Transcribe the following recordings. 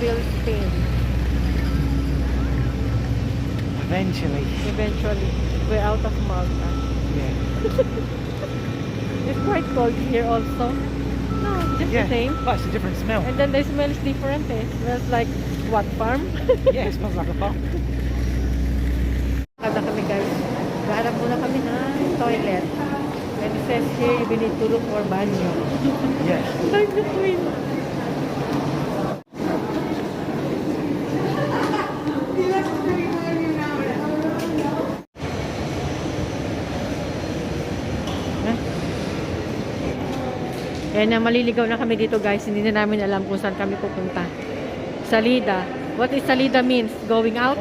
will spin. Eventually. Eventually. We're out of Malta. Yeah. It's quite cold here also. No, just the same. Well, it's a different smell. And then the smell is different eh. Smells like what farm? Yeah, it smells like a farm. Kada kami guys. Gahanap muna kami ng toilet. And it says here you need to look for banyo. Yeah. Like the queen. Kaya na maliligaw na kami dito guys. Hindi na namin alam kung saan kami pupunta. Salida. What is Salida means? Going out?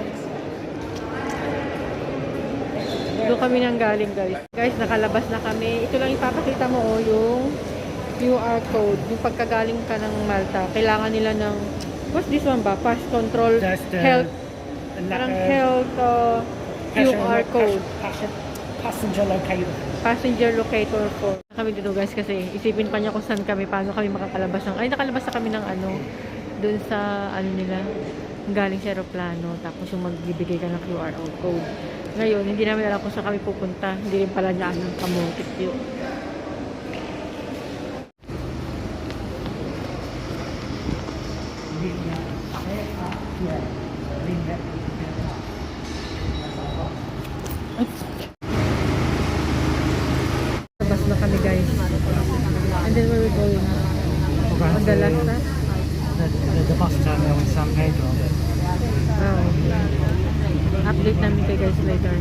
Doon kami nang galing guys. Guys, nakalabas na kami. Ito lang ipapakita mo oh, yung QR code. Yung pagkagaling ka ng Malta. Kailangan nila ng, what's this one ba? Pass control, health, parang health QR code. Passenger locator. Passenger locator for kami dito guys kasi isipin pa niya kung saan kami, paano kami makakalabas ng, ay nakalabas na kami ng ano, dun sa ano nila, galing sa aeroplano, tapos yung magbibigay ka ng QR code. Ngayon, hindi namin alam kung saan kami pupunta, hindi rin pala niya alam kamutik yun. Labas na kami guys. And then where we going? On the last stop? The bus terminal in San Pedro. Oh. Update namin kayo guys later.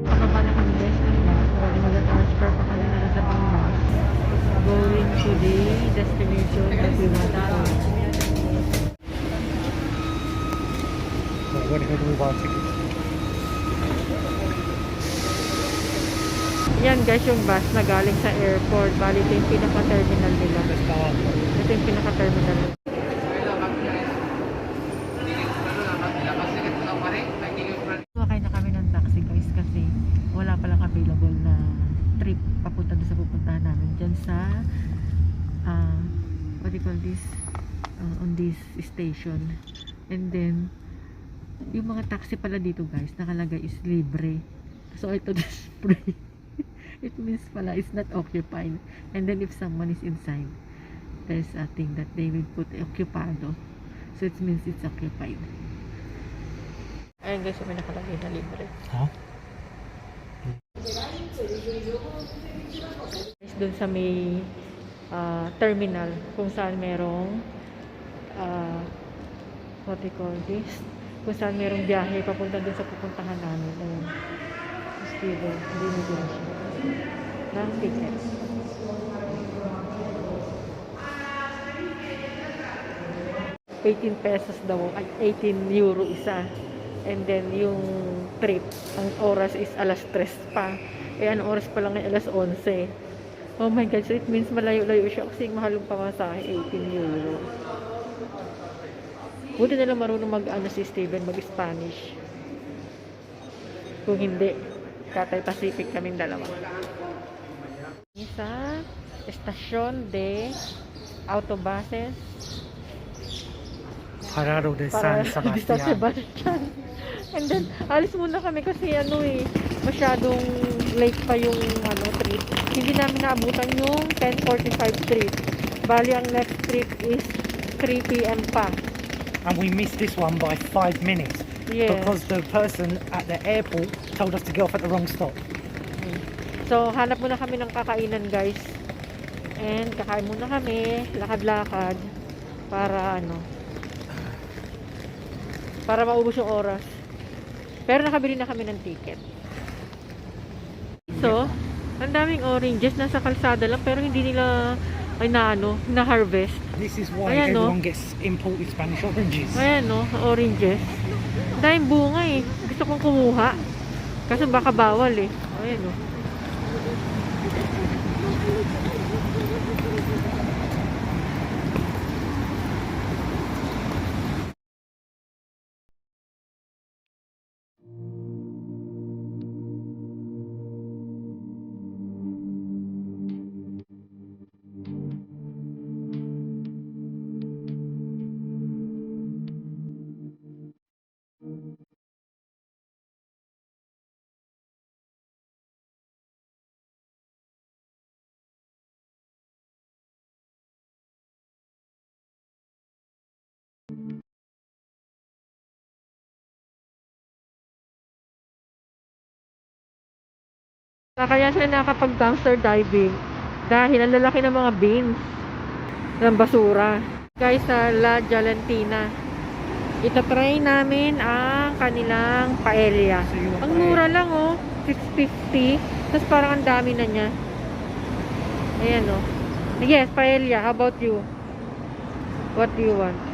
Pababa na kami guys ng bus. Mag-transfer pa kami na sa pang bus. Going to the destination that we want to go. When we buy tickets. Yan guys yung bus na galing sa airport. Bali ito yung pinaka-terminal nila. Ito yung pinaka-terminal nila. Sumakay na kami ng taxi guys kasi wala palang available na trip papunta doon sa pupuntahan namin dyan sa what do you call this on this station. And then yung mga taxi pala dito guys nakalagay is libre, so ito is free. It means pala it's not occupied, and then if someone is inside there's a thing that they will put occupado, so it means it's occupied. Ayun guys, may nakalagay na libre. Huh? Doon sa may terminal kung saan merong what they call this, kung saan merong biyahe papunta doon sa pupuntahan namin. Ayun. Steven, hindi mo din siya ng ticket. 18 pesos daw, ay 18 euro isa. And then yung trip, ang oras is alas 3 pa. Eh anong oras pa lang ay alas 11. Oh my God, so it means malayo-layo siya kasi mahal yung pamasahe, 18 euro. Buti na lang marunong mag-ano si Steven, mag-Spanish. Kung hindi, Cathay Pacific kaming dalawa. Sa Estación de Autobuses Parado de San para di San Sebastian. Sebastian. And then, alis muna kami kasi masyadong late pa yung trip. Hindi namin naabutan yung 10:45 trip. Bali, ang next trip is 3 p.m. pa. And we missed this one by 5 minutes Yeah. because the person at the airport told us to get off at the wrong stop. So, hanap muna kami ng kakainan, guys. And kakain muna kami, lakad-lakad para maubos yung oras. Pero nakabili na kami ng ticket. So, ang daming oranges nasa kalsada lang pero hindi nila na-harvest. This is why Ayan, no? everyone gets imported Spanish oranges. Ayan oranges. Ang daming bunga eh. Gusto kong kumuha. Kasi baka bawal eh. Ayan Kaya sila nakapag dumpster diving dahil ang lalaki ng mga bins ng basura. Guys, sa La Jalentina, itatry namin ang kanilang paella. Ang mura lang $6.50. Tapos parang ang dami na niya. Ayan Yes, paella. How about you? What do you want?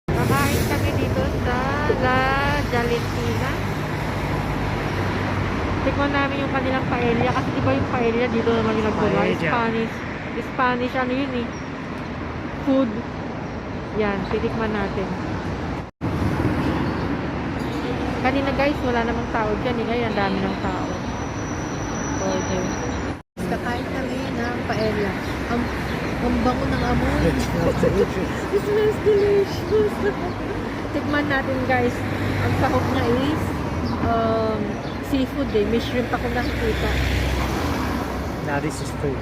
Kakain kami dito sa La Jalentina. Tikman namin yung kanilang paella. Kasi diba yung paella dito naman yung nagtuloy. Paella. Spanish food. Yan, titikman natin. Kanina guys, wala namang tao dyan. Ngayon, ang dami ng tao. Okay. Kakain kami ng paella. Ang bango ng amoy. It smells delicious. It smells delicious. Tikman natin guys. Ang sahog niya is seafood May shrimp ako nakikita. Now this is food.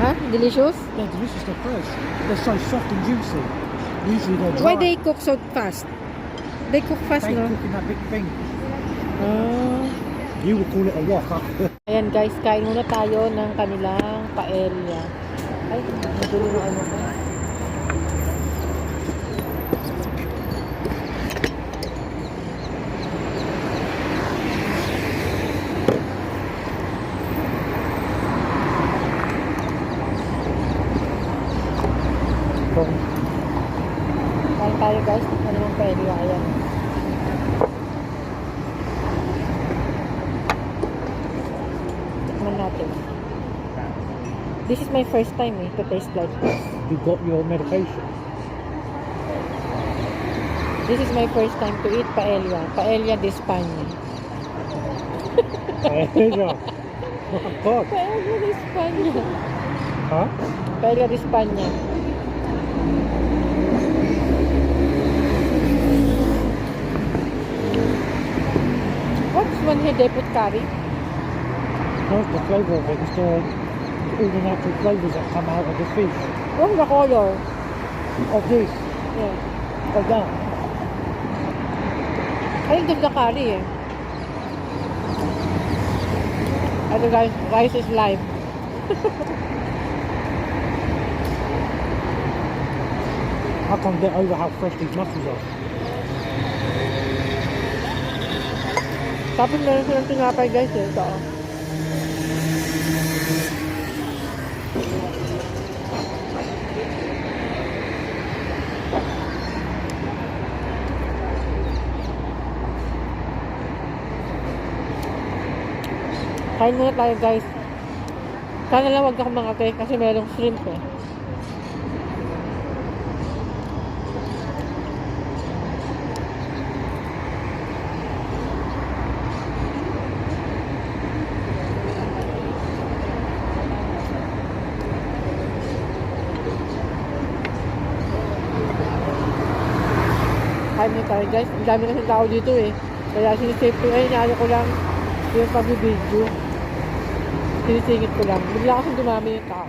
Huh? Delicious? They're delicious at first. They're so soft and juicy. Usually they're dry. Why they cook so fast? They cook fast, They no? cook in that big thing. Ah. You would call it a wok, huh? Ayan guys, kain muna tayo ng kanilang paella. Ay, magulo na ko. Kain tayo guys ng kanilang paella. Ayan. Tikman natin. This is my first time to taste like this. You got your medication. This is my first time to eat paella. Paella de España. Paella. Oh my God. Paella de España. Huh? Paella de España. What's when they put curry? Not the flavour of it, it's all the natural flavours that come out of the fish. What's the color? Of this, Yeah. of that. I think there's the curry Ano guys, rice is life. I can't get over how fresh these mussels are. Tapos meron silang tinapay guys eh. Ito. Kain muna tayo guys. Sana lang wag akong mangate kasi merong shrimp eh. Kain muna tayo guys. Ang dami kasi tao dito eh. Kaya sinisave ko. Ay, inaano ko lang yung pag-video. Sinisingit ko lang. Bigla kasing dumami yung tao.